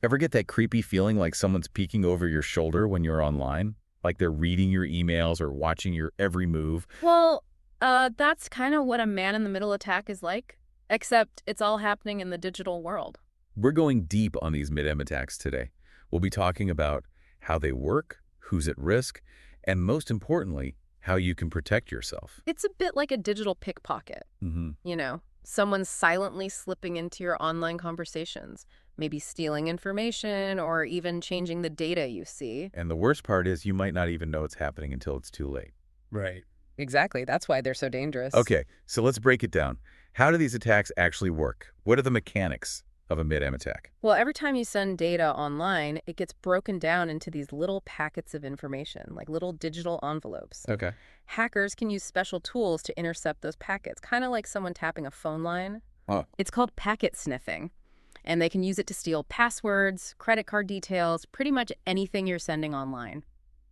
Ever get that creepy feeling like someone's peeking over your shoulder when you're online? Like they're reading your emails or watching your every move? Well, that's kind of what a man-in-the-middle attack is like, except it's all happening in the digital world. We're going deep on these MITM attacks today. We'll be talking about how they work, who's at risk, and most importantly, how you can protect yourself. It's a bit like a digital pickpocket, Mm-hmm. someone silently slipping into your online conversations, maybe stealing information or even changing the data you see. And the worst part is you might not even know it's happening until it's too late. Right. Exactly. That's why they're so dangerous. Okay, so let's break it down. How do these attacks actually work? What are the mechanics of a MITM attack? Well, every time you send data online, it gets broken down into these little packets of information, like little digital envelopes. Okay. Hackers can use special tools to intercept those packets, kind of like someone tapping a phone line. Oh. It's called packet sniffing, and they can use it to steal passwords, credit card details, pretty much anything you're sending online.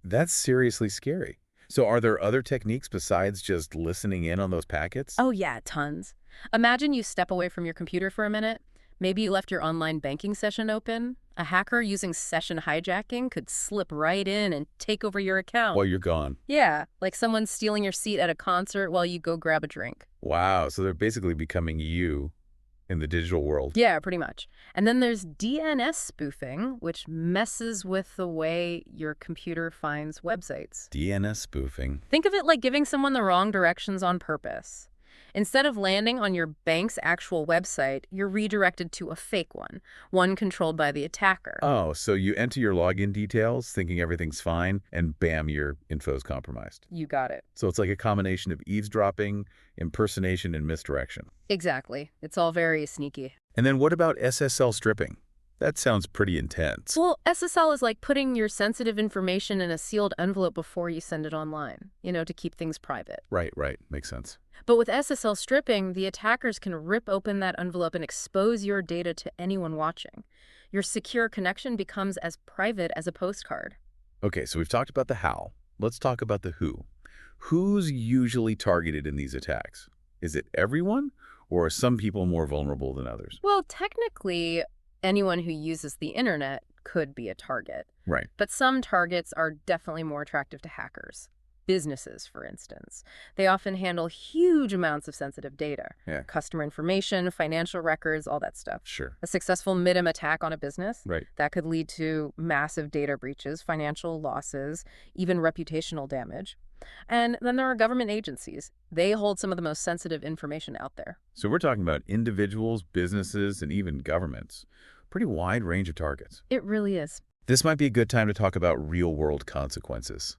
That's seriously scary. So are there other techniques besides just listening in on those packets? Oh yeah, tons. Imagine you step away from your computer for a minute. Maybe you left your online banking session open. A hacker using session hijacking could slip right in and take over your account. While you're gone. Yeah, like someone stealing your seat at a concert while you go grab a drink. Wow, so they're basically becoming you in the digital world. Yeah, pretty much. And then there's DNS spoofing, which messes with the way your computer finds websites. DNS spoofing. Think of it like giving someone the wrong directions on purpose. Instead of landing on your bank's actual website, you're redirected to a fake one controlled by the attacker. Oh, so you enter your login details thinking everything's fine, and bam, your info's compromised. You got it. So it's like a combination of eavesdropping, impersonation, and misdirection. Exactly. It's all very sneaky. And then what about SSL stripping? That sounds pretty intense. Well, SSL is like putting your sensitive information in a sealed envelope before you send it online, to keep things private. Right. Makes sense. But with SSL stripping, the attackers can rip open that envelope and expose your data to anyone watching. Your secure connection becomes as private as a postcard. Okay, so we've talked about the how. Let's talk about the who. Who's usually targeted in these attacks? Is it everyone, or are some people more vulnerable than others? Well, technically, anyone who uses the internet could be a target. Right. But some targets are definitely more attractive to hackers. Businesses, for instance. They often handle huge amounts of sensitive data. Yeah. Customer information, financial records, all that stuff. Sure. A successful MITM attack on a business, Right. that could lead to massive data breaches, financial losses, even reputational damage. And then there are government agencies. They hold some of the most sensitive information out there. So we're talking about individuals, businesses, and even governments. Pretty wide range of targets. It really is. This might be a good time to talk about real-world consequences.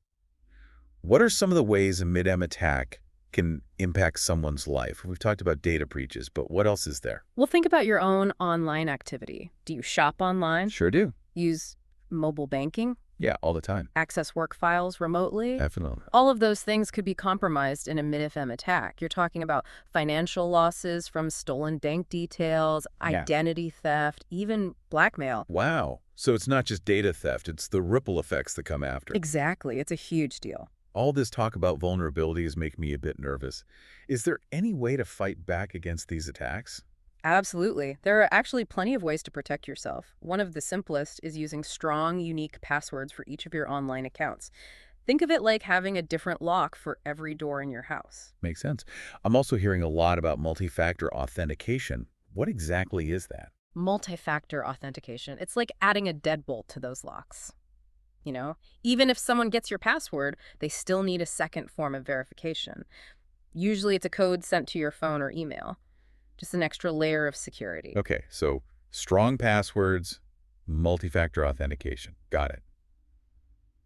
What are some of the ways a MITM attack can impact someone's life? We've talked about data breaches, but what else is there? Well, think about your own online activity. Do you shop online? Sure do. Use mobile banking? Yeah, all the time. Access work files remotely? Definitely. All of those things could be compromised in a MITM attack. You're talking about financial losses from stolen bank details, Yeah. identity theft, even blackmail. Wow. So it's not just data theft, it's the ripple effects that come after. Exactly. It's a huge deal. All this talk about vulnerabilities make me a bit nervous. Is there any way to fight back against these attacks? Absolutely. There are actually plenty of ways to protect yourself. One of the simplest is using strong, unique passwords for each of your online accounts. Think of it like having a different lock for every door in your house. Makes sense. I'm also hearing a lot about multi-factor authentication. What exactly is that? Multi-factor authentication. It's like adding a deadbolt to those locks. Even if someone gets your password, they still need a second form of verification. Usually it's a code sent to your phone or email. Just an extra layer of security. Okay, so strong passwords, multi-factor authentication. Got it.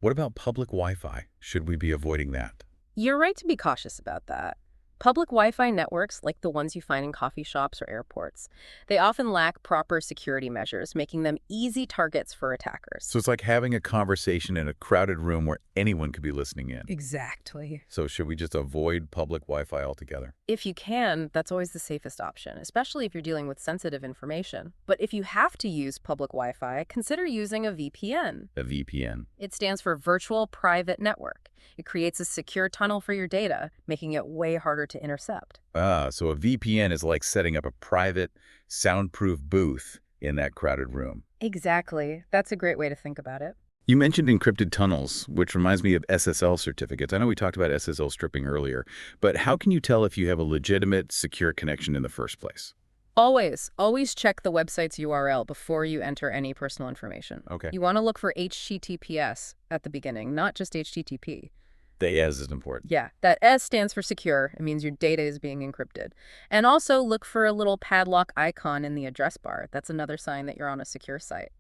What about public Wi-Fi? Should we be avoiding that? You're right to be cautious about that. Public Wi-Fi networks, like the ones you find in coffee shops or airports, they often lack proper security measures, making them easy targets for attackers. So it's like having a conversation in a crowded room where anyone could be listening in. Exactly. So should we just avoid public Wi-Fi altogether? If you can, that's always the safest option, especially if you're dealing with sensitive information. But if you have to use public Wi-Fi, consider using a VPN. A VPN. It stands for Virtual Private Network. It creates a secure tunnel for your data, making it way harder to intercept. Ah, so a VPN is like setting up a private, soundproof booth in that crowded room. Exactly. That's a great way to think about it. You mentioned encrypted tunnels, which reminds me of SSL certificates. I know we talked about SSL stripping earlier, but how can you tell if you have a legitimate, secure connection in the first place? Always check the website's URL before you enter any personal information. Okay. You want to look for HTTPS at the beginning, not just HTTP. The S is important. Yeah, that S stands for secure. It means your data is being encrypted. And also look for a little padlock icon in the address bar. That's another sign that you're on a secure site.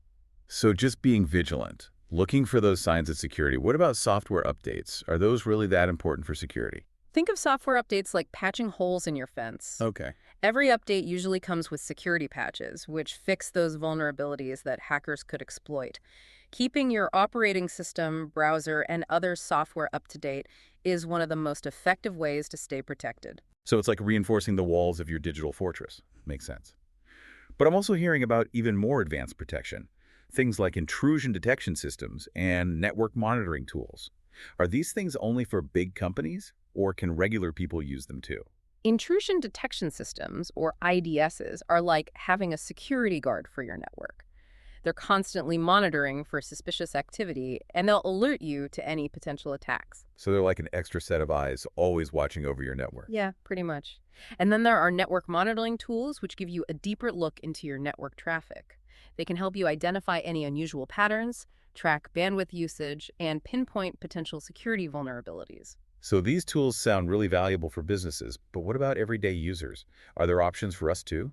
So just being vigilant, looking for those signs of security. What about software updates? Are those really that important for security? Think of software updates like patching holes in your fence. Okay. Every update usually comes with security patches, which fix those vulnerabilities that hackers could exploit. Keeping your operating system, browser, and other software up to date is one of the most effective ways to stay protected. So it's like reinforcing the walls of your digital fortress. Makes sense. But I'm also hearing about even more advanced protection. Things like intrusion detection systems and network monitoring tools. Are these things only for big companies, or can regular people use them too? Intrusion detection systems, or IDSs, are like having a security guard for your network. They're constantly monitoring for suspicious activity, and they'll alert you to any potential attacks. So they're like an extra set of eyes always watching over your network. Yeah, pretty much. And then there are network monitoring tools, which give you a deeper look into your network traffic. They can help you identify any unusual patterns, track bandwidth usage, and pinpoint potential security vulnerabilities. So these tools sound really valuable for businesses, but what about everyday users? Are there options for us too?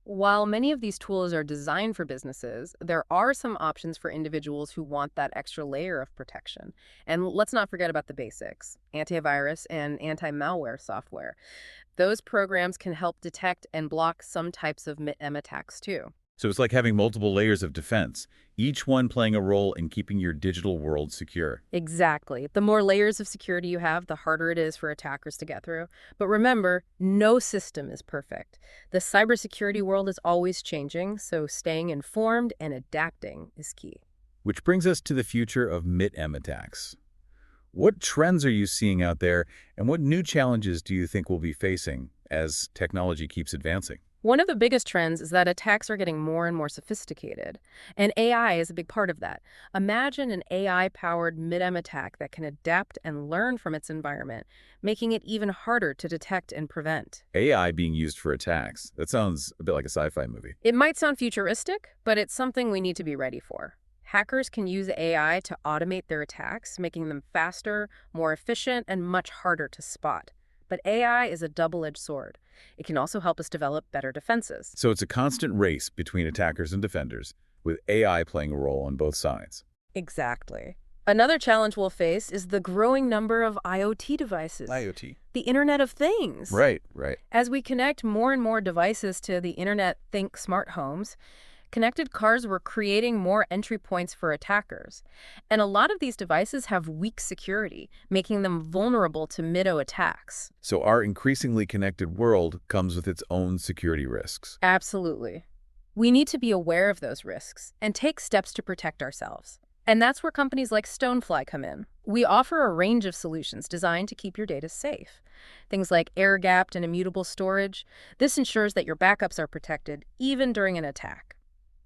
While many of these tools are designed for businesses, there are some options for individuals who want that extra layer of protection. And let's not forget about the basics: antivirus and anti-malware software. Those programs can help detect and block some types of MITM attacks too. So it's like having multiple layers of defense, each one playing a role in keeping your digital world secure. Exactly. The more layers of security you have, the harder it is for attackers to get through. But remember, no system is perfect. The cybersecurity world is always changing, so staying informed and adapting is key. Which brings us to the future of MITM attacks. What trends are you seeing out there, and what new challenges do you think we'll be facing as technology keeps advancing? One of the biggest trends is that attacks are getting more and more sophisticated, and AI is a big part of that. Imagine an AI-powered MITM attack that can adapt and learn from its environment, making it even harder to detect and prevent. AI being used for attacks. That sounds a bit like a sci-fi movie. It might sound futuristic, but it's something we need to be ready for. Hackers can use AI to automate their attacks, making them faster, more efficient, and much harder to spot. But AI is a double-edged sword. It can also help us develop better defenses. So it's a constant race between attackers and defenders, with AI playing a role on both sides. Exactly. Another challenge we'll face is the growing number of IoT devices. IoT. The Internet of Things. Right, right. As we connect more and more devices to the Internet Think smart homes, connected cars were creating more entry points for attackers. And a lot of these devices have weak security, making them vulnerable to MIDO attacks. So our increasingly connected world comes with its own security risks. Absolutely. We need to be aware of those risks and take steps to protect ourselves. And that's where companies like Stonefly come in. We offer a range of solutions designed to keep your data safe. Things like air-gapped and immutable storage. This ensures that your backups are protected even during an attack.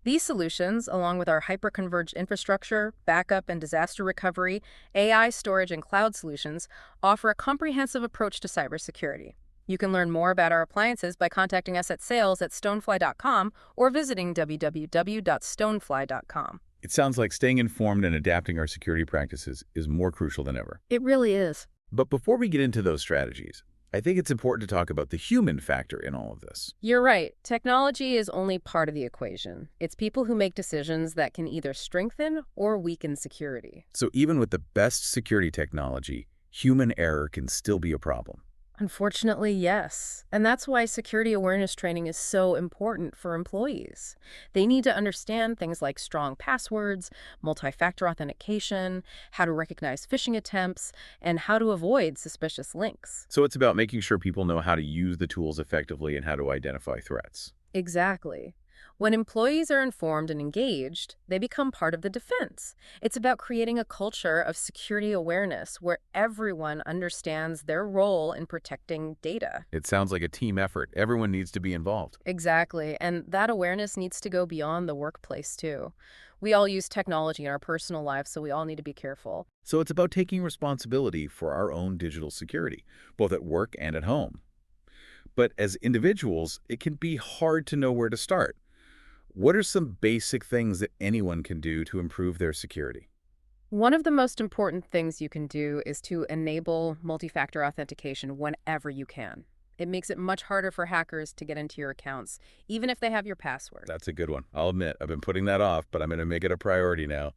These solutions, along with our hyper-converged infrastructure, backup and disaster recovery, AI storage, and cloud solutions, offer a comprehensive approach to cybersecurity. You can learn more about our appliances by contacting us at sales@stonefly.com or visiting www.stonefly.com. It sounds like staying informed and adapting our security practices is more crucial than ever. It really is. But before we get into those strategies, I think it's important to talk about the human factor in all of this. You're right. Technology is only part of the equation. It's people who make decisions that can either strengthen or weaken security. So even with the best security technology, human error can still be a problem. Unfortunately, yes. And that's why security awareness training is so important for employees. They need to understand things like strong passwords, multi-factor authentication, how to recognize phishing attempts, and how to avoid suspicious links. So it's about making sure people know how to use the tools effectively and how to identify threats. Exactly. When employees are informed and engaged, they become part of the defense. It's about creating a culture of security awareness where everyone understands their role in protecting data. It sounds like a team effort. Everyone needs to be involved. Exactly, and that awareness needs to go beyond the workplace too. We all use technology in our personal lives, so we all need to be careful. So it's about taking responsibility for our own digital security, both at work and at home. But as individuals, it can be hard to know where to start. What are some basic things that anyone can do to improve their security? One of the most important things you can do is to enable multi-factor authentication whenever you can. It makes it much harder for hackers to get into your accounts, even if they have your password. That's a good one. I'll admit, I've been putting that off, but I'm going to make it a priority now.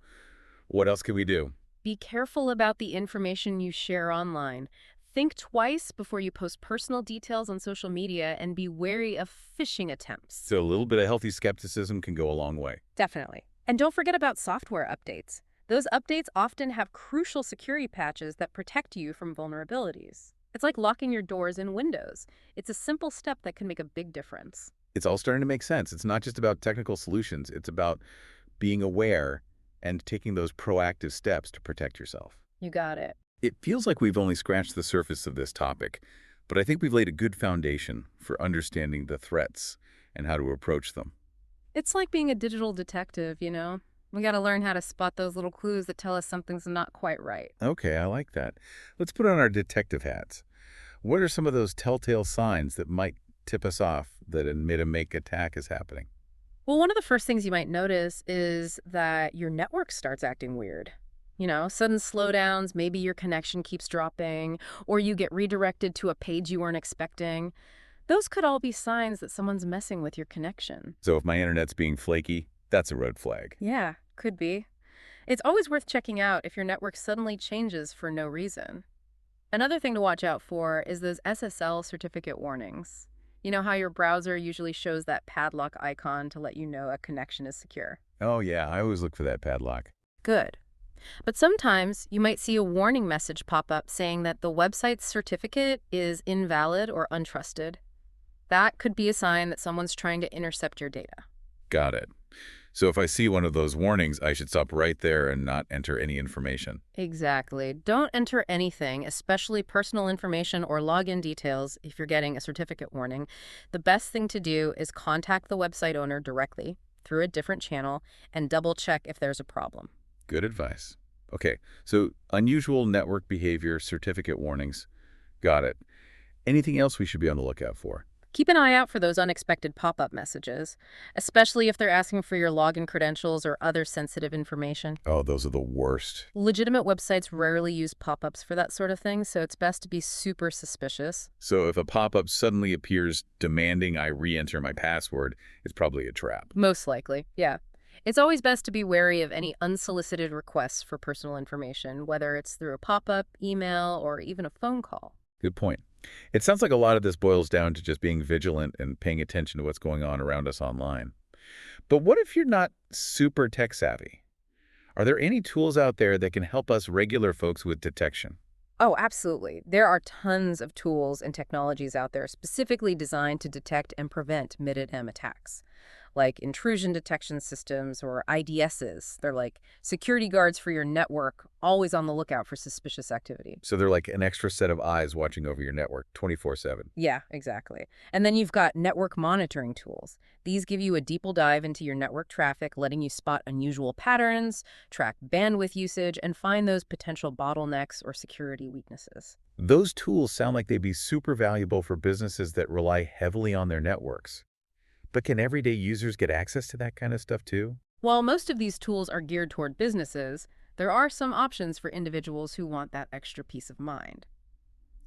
What else can we do? Be careful about the information you share online. Think twice before you post personal details on social media and be wary of phishing attempts. So a little bit of healthy skepticism can go a long way. Definitely. And don't forget about software updates. Those updates often have crucial security patches that protect you from vulnerabilities. It's like locking your doors in Windows. It's a simple step that can make a big difference. It's all starting to make sense. It's not just about technical solutions. It's about being aware and taking those proactive steps to protect yourself. You got it. It feels like we've only scratched the surface of this topic, but I think we've laid a good foundation for understanding the threats and how to approach them. It's like being a digital detective, you know? We got to learn how to spot those little clues that tell us something's not quite right. Okay, I like that. Let's put on our detective hats. What are some of those telltale signs that might tip us off that a MITM attack is happening? Well, one of the first things you might notice is that your network starts acting weird. You know, sudden slowdowns, maybe your connection keeps dropping, or you get redirected to a page you weren't expecting. Those could all be signs that someone's messing with your connection. So if my internet's being flaky, that's a red flag. Yeah, could be. It's always worth checking out if your network suddenly changes for no reason. Another thing to watch out for is those SSL certificate warnings. You know how your browser usually shows that padlock icon to let you know a connection is secure? Oh yeah, I always look for that padlock. Good. But sometimes you might see a warning message pop up saying that the website's certificate is invalid or untrusted. That could be a sign that someone's trying to intercept your data. Got it. So if I see one of those warnings, I should stop right there and not enter any information. Exactly. Don't enter anything, especially personal information or login details, if you're getting a certificate warning. The best thing to do is contact the website owner directly through a different channel and double check if there's a problem. Good advice. Okay, so unusual network behavior, certificate warnings. Got it. Anything else we should be on the lookout for? Keep an eye out for those unexpected pop-up messages, especially if they're asking for your login credentials or other sensitive information. Oh, those are the worst. Legitimate websites rarely use pop-ups for that sort of thing, so it's best to be super suspicious. So if a pop-up suddenly appears demanding I re-enter my password, it's probably a trap. Most likely, yeah. It's always best to be wary of any unsolicited requests for personal information, whether it's through a pop-up, email, or even a phone call. Good point. It sounds like a lot of this boils down to just being vigilant and paying attention to what's going on around us online. But what if you're not super tech savvy? Are there any tools out there that can help us regular folks with detection? Oh, absolutely. There are tons of tools and technologies out there specifically designed to detect and prevent MITM attacks, like intrusion detection systems or IDSs. They're like security guards for your network, always on the lookout for suspicious activity. So they're like an extra set of eyes watching over your network 24/7. Yeah, exactly. And then you've got network monitoring tools. These give you a deeper dive into your network traffic, letting you spot unusual patterns, track bandwidth usage, and find those potential bottlenecks or security weaknesses. Those tools sound like they'd be super valuable for businesses that rely heavily on their networks. But can everyday users get access to that kind of stuff too? While most of these tools are geared toward businesses, there are some options for individuals who want that extra peace of mind.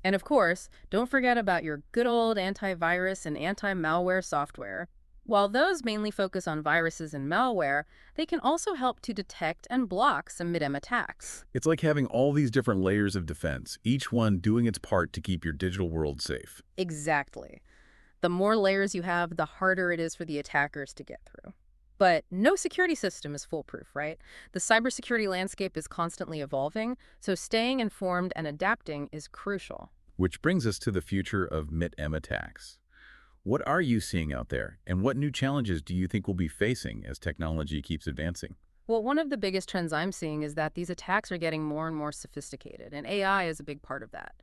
And of course, don't forget about your good old antivirus and anti-malware software. While those mainly focus on viruses and malware, they can also help to detect and block some MITM attacks. It's like having all these different layers of defense, each one doing its part to keep your digital world safe. Exactly. The more layers you have, the harder it is for the attackers to get through. But no security system is foolproof, right? The cybersecurity landscape is constantly evolving, so staying informed and adapting is crucial. Which brings us to the future of MITM attacks. What are you seeing out there, and what new challenges do you think we'll be facing as technology keeps advancing? Well, one of the biggest trends I'm seeing is that these attacks are getting more and more sophisticated, and AI is a big part of that.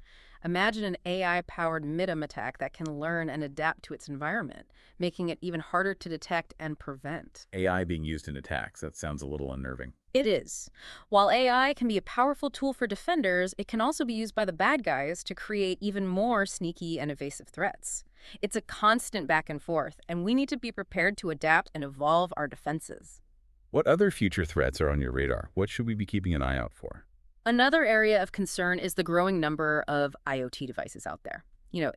Imagine an AI-powered MITM attack that can learn and adapt to its environment, making it even harder to detect and prevent. AI being used in attacks, that sounds a little unnerving. It is. While AI can be a powerful tool for defenders, it can also be used by the bad guys to create even more sneaky and evasive threats. It's a constant back and forth, and we need to be prepared to adapt and evolve our defenses. What other future threats are on your radar? What should we be keeping an eye out for? Another area of concern is the growing number of IoT devices out there.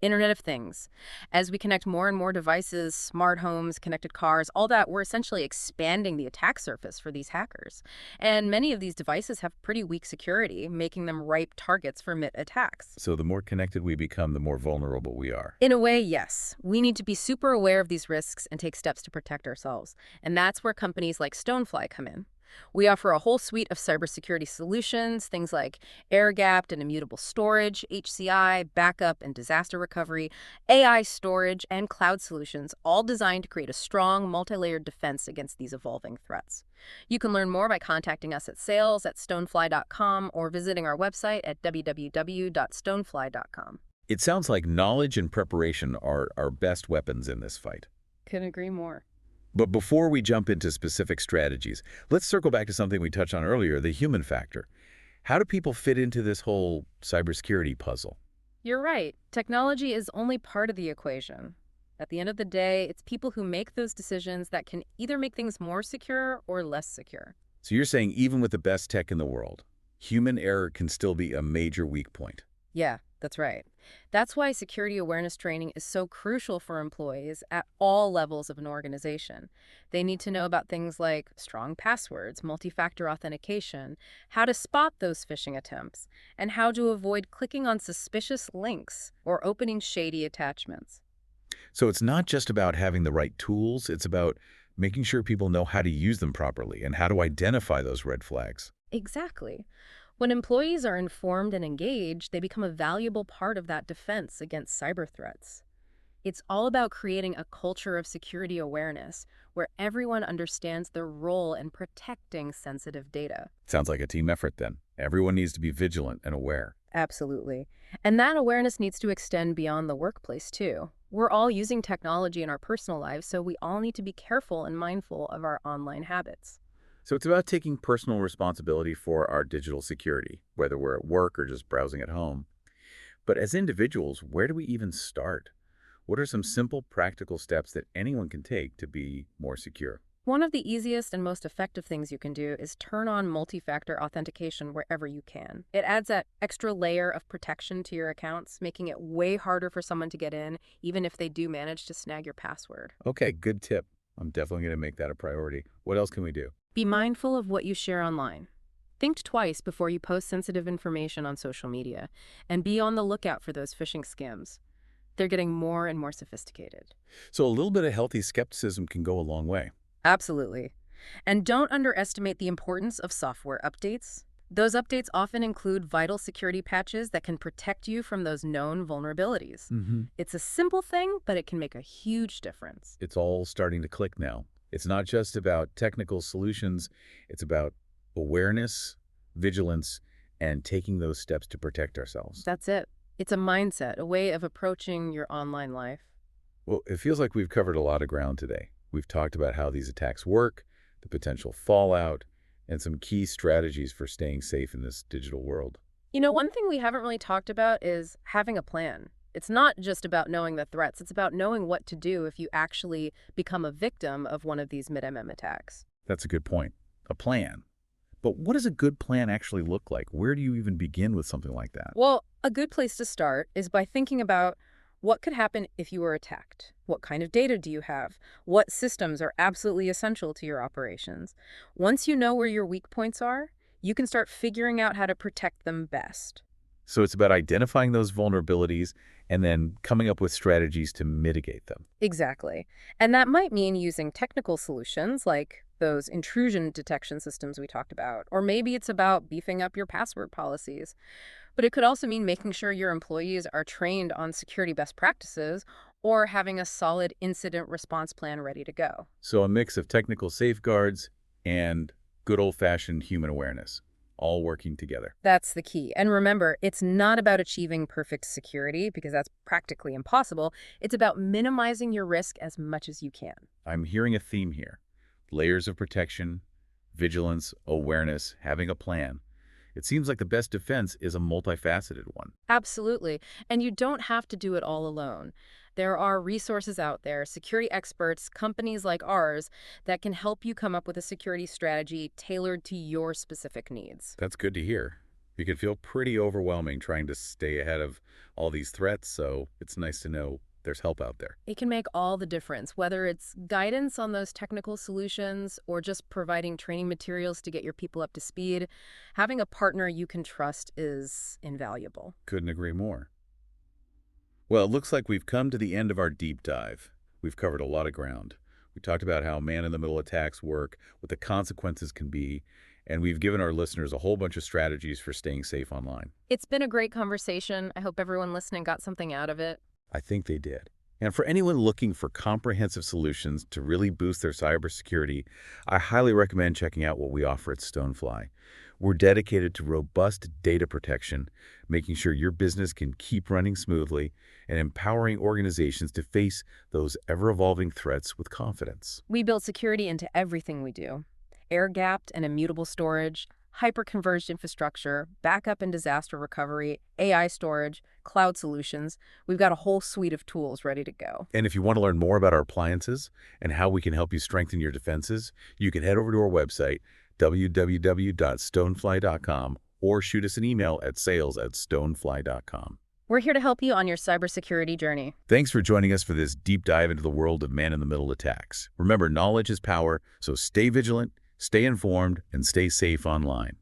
Internet of Things. As we connect more and more devices, smart homes, connected cars, all that, we're essentially expanding the attack surface for these hackers. And many of these devices have pretty weak security, making them ripe targets for MIT attacks. So the more connected we become, the more vulnerable we are. In a way, yes. We need to be super aware of these risks and take steps to protect ourselves. And that's where companies like Stonefly come in. We offer a whole suite of cybersecurity solutions, things like air-gapped and immutable storage, HCI, backup and disaster recovery, AI storage, and cloud solutions, all designed to create a strong, multi-layered defense against these evolving threats. You can learn more by contacting us at sales@stonefly.com or visiting our website at www.stonefly.com. It sounds like knowledge and preparation are our best weapons in this fight. Couldn't agree more. But before we jump into specific strategies, let's circle back to something we touched on earlier, the human factor. How do people fit into this whole cybersecurity puzzle? You're right. Technology is only part of the equation. At the end of the day, it's people who make those decisions that can either make things more secure or less secure. So you're saying even with the best tech in the world, human error can still be a major weak point. Yeah, that's right. That's why security awareness training is so crucial for employees at all levels of an organization. They need to know about things like strong passwords, multi-factor authentication, how to spot those phishing attempts, and how to avoid clicking on suspicious links or opening shady attachments. So it's not just about having the right tools, it's about making sure people know how to use them properly and how to identify those red flags. Exactly. When employees are informed and engaged, they become a valuable part of that defense against cyber threats. It's all about creating a culture of security awareness where everyone understands their role in protecting sensitive data. Sounds like a team effort then. Everyone needs to be vigilant and aware. Absolutely. And that awareness needs to extend beyond the workplace, too. We're all using technology in our personal lives, so we all need to be careful and mindful of our online habits. So it's about taking personal responsibility for our digital security, whether we're at work or just browsing at home. But as individuals, where do we even start? What are some simple, practical steps that anyone can take to be more secure? One of the easiest and most effective things you can do is turn on multi-factor authentication wherever you can. It adds that extra layer of protection to your accounts, making it way harder for someone to get in, even if they do manage to snag your password. Okay, good tip. I'm definitely going to make that a priority. What else can we do? Be mindful of what you share online. Think twice before you post sensitive information on social media, and be on the lookout for those phishing scams. They're getting more and more sophisticated. So a little bit of healthy skepticism can go a long way. Absolutely. And don't underestimate the importance of software updates. Those updates often include vital security patches that can protect you from those known vulnerabilities. It's a simple thing, but it can make a huge difference. It's all starting to click now. It's not just about technical solutions. It's about awareness, vigilance, and taking those steps to protect ourselves. That's it. It's a mindset, a way of approaching your online life. Well, it feels like we've covered a lot of ground today. We've talked about how these attacks work, the potential fallout, and some key strategies for staying safe in this digital world. One thing we haven't really talked about is having a plan. It's not just about knowing the threats, it's about knowing what to do if you actually become a victim of one of these MITM attacks. That's a good point. A plan. But what does a good plan actually look like? Where do you even begin with something like that? Well, a good place to start is by thinking about what could happen if you were attacked. What kind of data do you have? What systems are absolutely essential to your operations? Once you know where your weak points are, you can start figuring out how to protect them best. So it's about identifying those vulnerabilities and then coming up with strategies to mitigate them. Exactly. And that might mean using technical solutions like those intrusion detection systems we talked about, or maybe it's about beefing up your password policies. But it could also mean making sure your employees are trained on security best practices or having a solid incident response plan ready to go. So a mix of technical safeguards and good old-fashioned human awareness, all working together. That's the key. And remember, it's not about achieving perfect security, because that's practically impossible. It's about minimizing your risk as much as you can. I'm hearing a theme here. Layers of protection, vigilance, awareness, having a plan. It seems like the best defense is a multifaceted one. Absolutely. And you don't have to do it all alone. There are resources out there, security experts, companies like ours, that can help you come up with a security strategy tailored to your specific needs. That's good to hear. It can feel pretty overwhelming trying to stay ahead of all these threats, so it's nice to know there's help out there. It can make all the difference, whether it's guidance on those technical solutions or just providing training materials to get your people up to speed. Having a partner you can trust is invaluable. Couldn't agree more. Well, it looks like we've come to the end of our deep dive. We've covered a lot of ground. We talked about how man-in-the-middle attacks work, what the consequences can be, and we've given our listeners a whole bunch of strategies for staying safe online. It's been a great conversation. I hope everyone listening got something out of it. I think they did. And for anyone looking for comprehensive solutions to really boost their cybersecurity, I highly recommend checking out what we offer at Stonefly. We're dedicated to robust data protection, making sure your business can keep running smoothly, and empowering organizations to face those ever-evolving threats with confidence. We build security into everything we do. Air-gapped and immutable storage, hyper-converged infrastructure, backup and disaster recovery, AI storage, cloud solutions. We've got a whole suite of tools ready to go. And if you want to learn more about our appliances and how we can help you strengthen your defenses, you can head over to our website, www.stonefly.com, or shoot us an email at sales@stonefly.com. We're here to help you on your cybersecurity journey. Thanks for joining us for this deep dive into the world of man-in-the-middle attacks. Remember, knowledge is power, so stay vigilant, stay informed, and stay safe online.